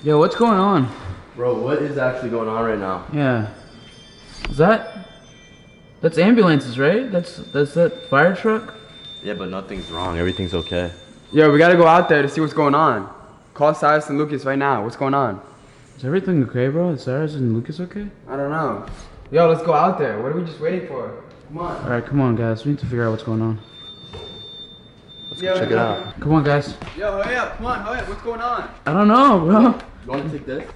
Yo, what's going on? Bro, what is actually going on right now? Yeah. That's ambulances, right? That's that fire truck? Yeah, but nothing's wrong. Everything's okay. Yo, we gotta go out there to see what's going on. Call Cyrus and Lucas right now. What's going on? Is everything okay, bro? Is Cyrus and Lucas okay? I don't know. Yo, let's go out there. What are we just waiting for? Come on. Alright, come on, guys. We need to figure out what's going on. Let's go check it out. Come on, guys. Yo, hurry up. Come on, hurry up. What's going on? I don't know, bro. You want to take this?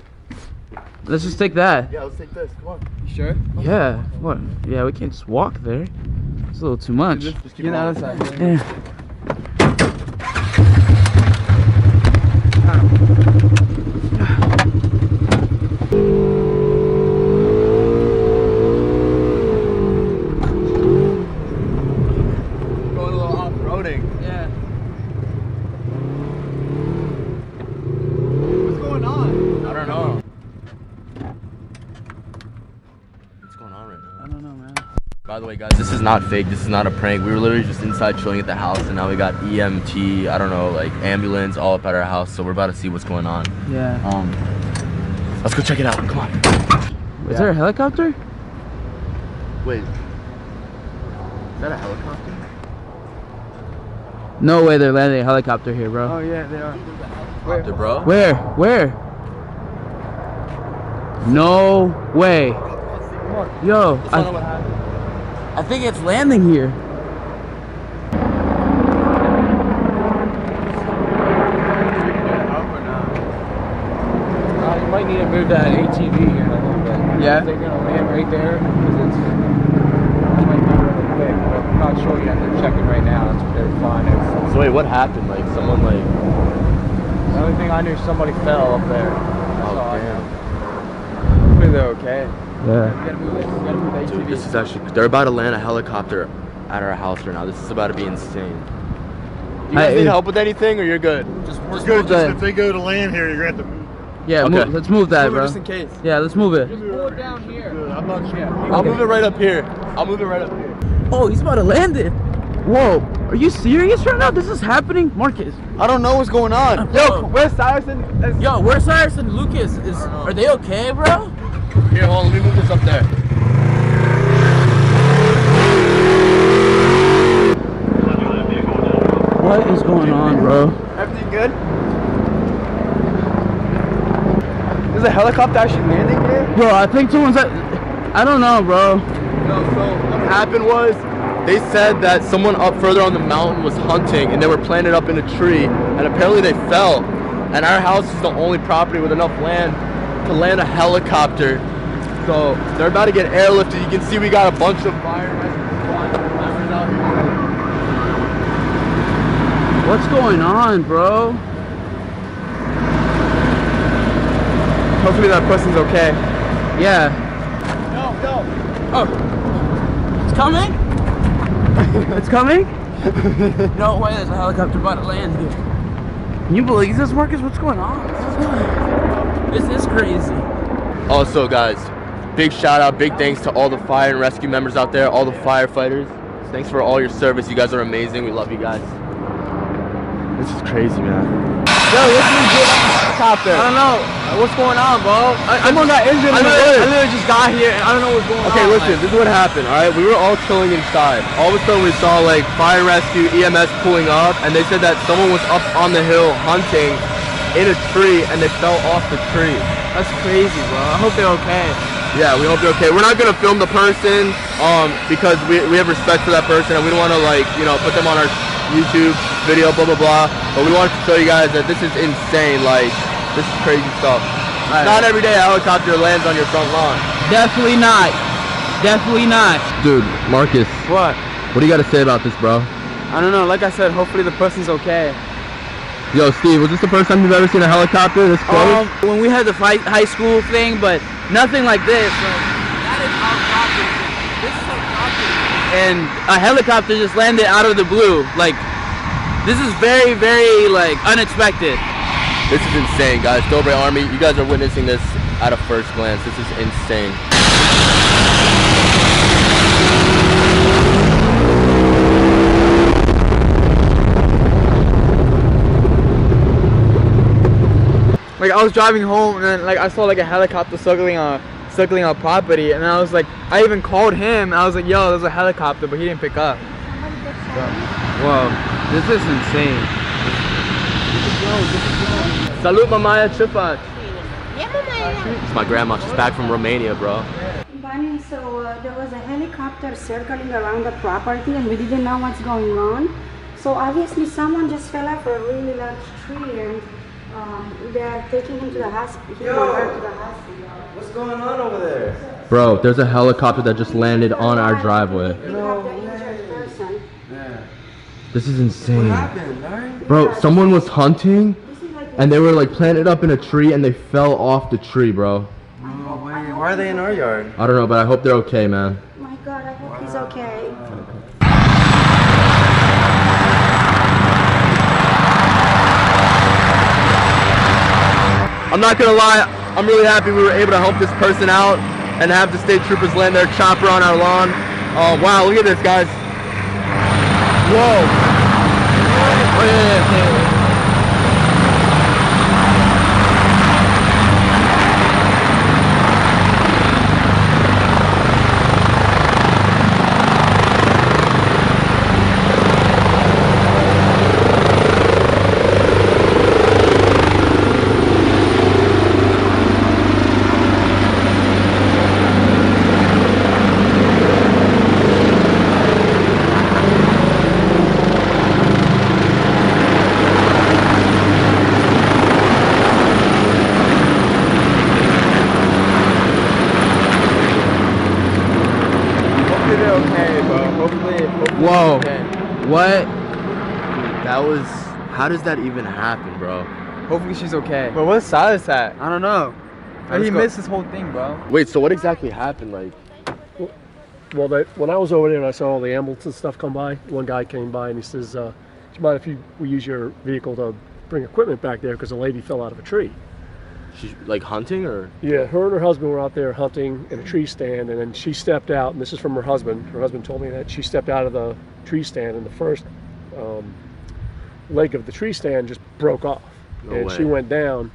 Let's just take that. Yeah, let's take this. Come on. You sure? Yeah. What? Yeah, we can't just walk there. It's a little too much. Just keep Get on. on the other side. Yeah. Going a little off-roading. Yeah. What's going on? I don't know. What's going on right now? I don't know, man. By the way, guys, this is not fake. This is not a prank. We were literally just inside chilling at the house, and now we got EMT, I don't know, like ambulance all up at our house. So we're about to see what's going on. Yeah. Let's go check it out. Come on. Is there a helicopter? Wait. Is that a helicopter? No way they're landing a helicopter here, bro. Oh, yeah, they are. Helicopter, bro. Where? Where? No way. Yo, Let's find out what happened. I think it's landing here. You might need to move that ATV here a little bit. Yeah? They're gonna land right there because it might be really quick. But I'm not sure yet. They're checking right now. That's what they're flying. So wait, what happened? Like someone like... The only thing I knew, somebody fell up there. That's Oh, all I damn. know. Hopefully they're okay. Yeah. We gotta move this. We gotta move the Dude, ATV. this is actually... They're about to land a helicopter at our house right now. This is about to be insane. You guys need help with anything, or you're good? Just Good, just if they go to land here, you're gonna have to move. Yeah, Okay. let's move that, Move it bro. just in case. Yeah, let's move it. Pull it down here. I'm not sure. I'll move it right up here. I'll move it right up here. Oh, he's about to land it. Whoa, are you serious right now? This is happening? Marcus. I don't know what's going on. Yo, where's Cyrus and... Yo, where's Cyrus and Lucas? Are they okay, bro? Here, hold on. Let me move this up there. What is going on, bro? Everything good? There's a helicopter actually landing here? Bro, I think someone's at... I don't know, bro. No, so what happened was they said that someone up further on the mountain was hunting and they were planted up in a tree and apparently they fell. And our house is the only property with enough land to land a helicopter. So they're about to get airlifted. You can see we got a bunch of fire members out here. What's going on, bro? Hopefully that person's okay. Yeah. No. Oh. It's coming? It's coming? No way, there's a helicopter about to land here. Can you believe this, Marcus? What's going on? This is crazy. Also, guys, big shout out, big thanks to all the fire and rescue members out there, all the firefighters. Thanks for all your service. You guys are amazing. We love you guys. This is crazy, man. Yo, what's we get on the helicopter? I don't know. What's going on, bro? Someone got injured. I literally just got here and I don't know what's going on. Okay, listen, this is what happened, alright? We were all chilling inside. All of a sudden we saw like fire rescue, EMS pulling up, and they said that someone was up on the hill hunting in a tree and they fell off the tree. That's crazy, bro. I hope they're okay. Yeah, we hope they're okay. We're not gonna film the person, because we have respect for that person and we don't wanna like, you know, put them on our YouTube video, blah blah blah. But we wanted to show you guys that this is insane, like this is crazy stuff. Right. Not every day a helicopter lands on your front lawn. Definitely not. Definitely not. Dude, Marcus, What? what do you gotta say about this, bro? I don't know. Like I said, hopefully the person's okay. Yo, Steve, was this the first time you've ever seen a helicopter this close? When we had the high school thing, but nothing like this. That is helicopter. This is helicopter. And a helicopter just landed out of the blue. Like, this is very, very, like, unexpected. This is insane, guys. Dobre Army, you guys are witnessing this at a first glance. This is insane. Like I was driving home and then like I saw like a helicopter circling our property, and then I was like, I even called him. And I was like, yo, there's a helicopter, but he didn't pick up. Whoa, this is insane. Salute mamaya chipat. It's my grandma. She's back from Romania, bro. Bunny, so there was a helicopter circling around the property and we didn't know what's going on. So obviously someone just fell off a really large tree and they're taking him to the hospital. What's going on over there? Bro, there's a helicopter that just landed on our driveway. We have the injured person. This is insane. What happened, alright? Bro, someone was hunting and they were like planted up in a tree and they fell off the tree, bro. No way. Why are they in our yard? I don't know, but I hope they're okay, man. My God, I hope he's okay. I'm not gonna lie, I'm really happy we were able to help this person out and have the state troopers land their chopper on our lawn. Oh wow, look at this, guys. Whoa. Oh yeah. Whoa. What? That was... How does that even happen, bro? Hopefully she's okay. But where's Silas at? I don't know. He missed this whole thing, bro. Wait, so what exactly happened? Like... Well, when I was over there and I saw all the ambulance and stuff come by, one guy came by and he says, do you mind if we use your vehicle to bring equipment back there because a lady fell out of a tree? She's like hunting or? Yeah, her and her husband were out there hunting in a tree stand, and then she stepped out, and this is from her husband. Her husband told me that she stepped out of the tree stand and the first leg of the tree stand just broke off. No and way. She went down.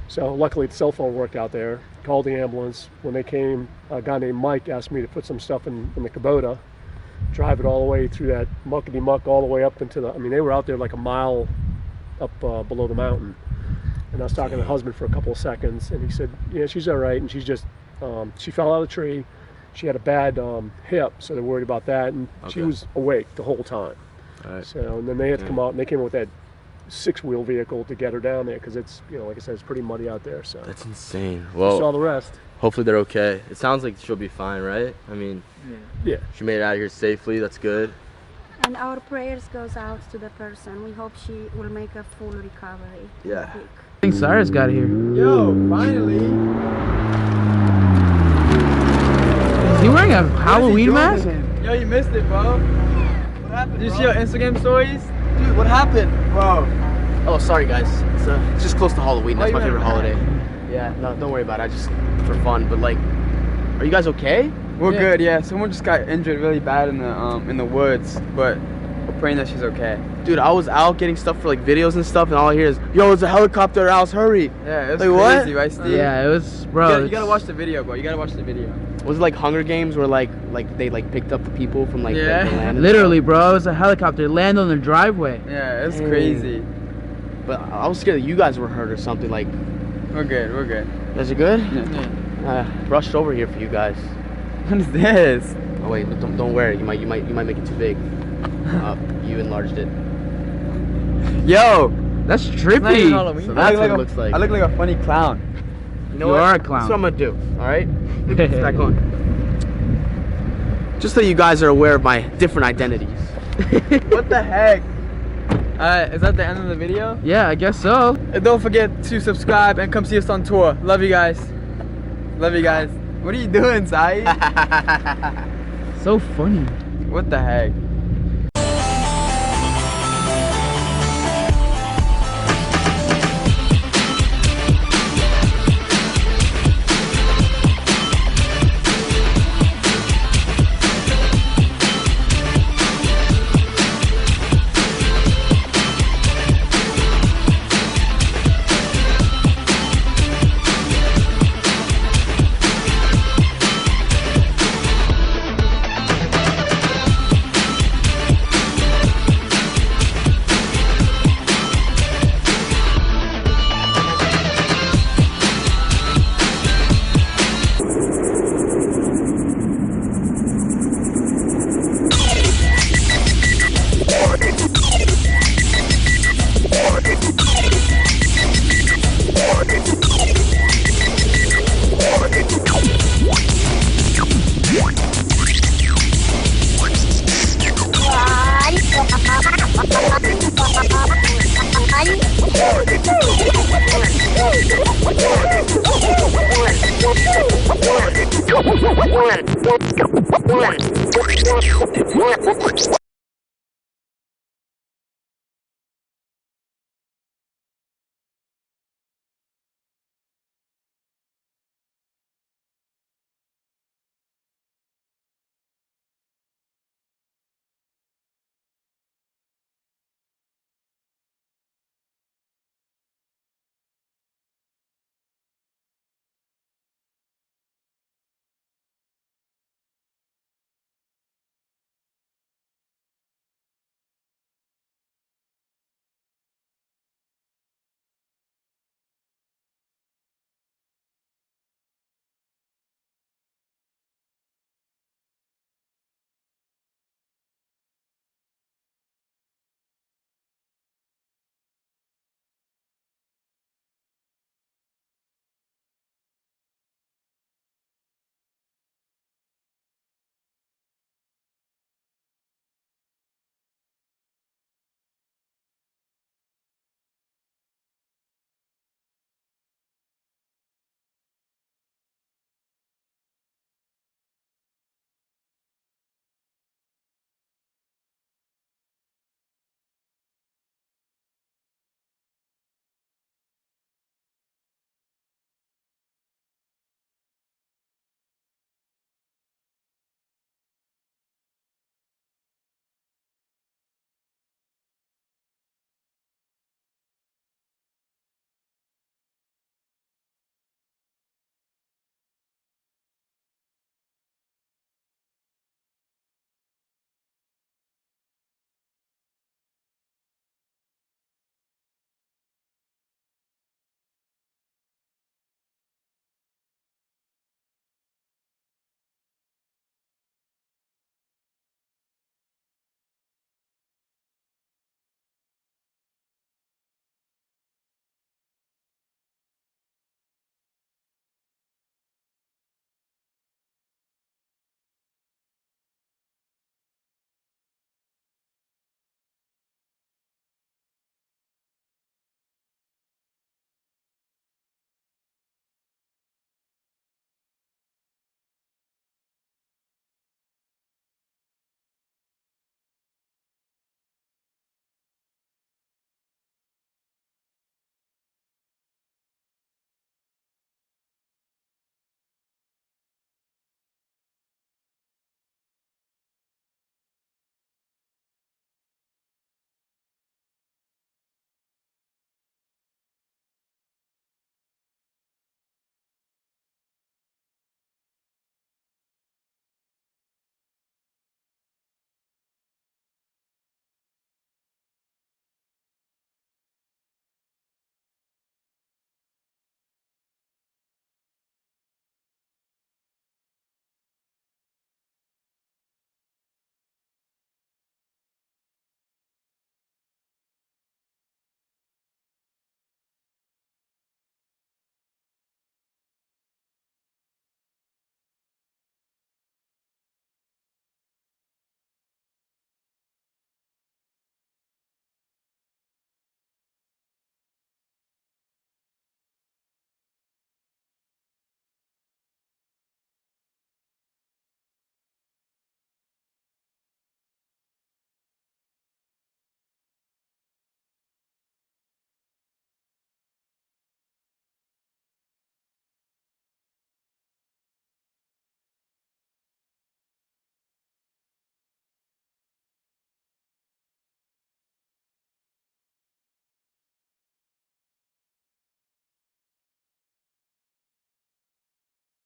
So luckily the cell phone worked out there. Called the ambulance. When they came, a guy named Mike asked me to put some stuff in the Kubota, drive it all the way through that muckety muck all the way up into the, I mean, they were out there like a mile up below the mountain. And I was talking to the husband for a couple of seconds, and he said, yeah, she's all right, and she's just, she fell out of the tree. She had a bad hip, so they're worried about that, and she was awake the whole time. All right. So, and then they had to come out, and they came up with that 6-wheel vehicle to get her down there, because it's, you know, like I said, it's pretty muddy out there, so. That's insane. Well, saw Well, the rest. hopefully they're okay. It sounds like she'll be fine, right? I mean, Yeah. she made it out of here safely. That's good. And our prayers goes out to the person. We hope she will make a full recovery. Yeah. Quick. I think Cyrus got here. Yo, finally. Is he wearing a Halloween mask? Yo, you missed it, bro. What happened? Did you see your Instagram stories? Dude, what happened? Bro. Oh, sorry guys. It's just close to Halloween. That's Oh, my you favorite meant- holiday. Yeah, no, don't worry about it. I just for fun. But like, are you guys okay? We're Yeah. good, yeah. Someone just got injured really bad in the woods, but we're praying that she's okay. Dude, I was out getting stuff for like videos and stuff, and all I hear is, "Yo, it's a helicopter at our house! Hurry!" Yeah, it was Like, what? crazy, right, Steve? Yeah, it was, bro. You gotta watch the video, bro. You gotta watch the video. Was it like Hunger Games where like they like picked up the people from like Yeah. the land? and Literally, bro. It was a helicopter. It landed on the driveway. Yeah, it's Dang. crazy. stuff? But I was scared that you guys were hurt or something. Like, We're good, we're good. you guys are good? Yeah. Rushed over here for you guys. What is this? Oh wait, don't wear it. You might make it too big. You enlarged it. Yo! That's It's not trippy. even Halloween. So I that's look what like it looks like. I look like a funny clown. You know You what? are a clown. That's what I'm gonna do. All right. Put this back on. Just so you guys are aware of my different identities. What the heck? Is that the end of the video? Yeah, I guess so. And don't forget to subscribe and come see us on tour. Love you guys. Love you guys. What are you doing, Sai? So funny. What the heck?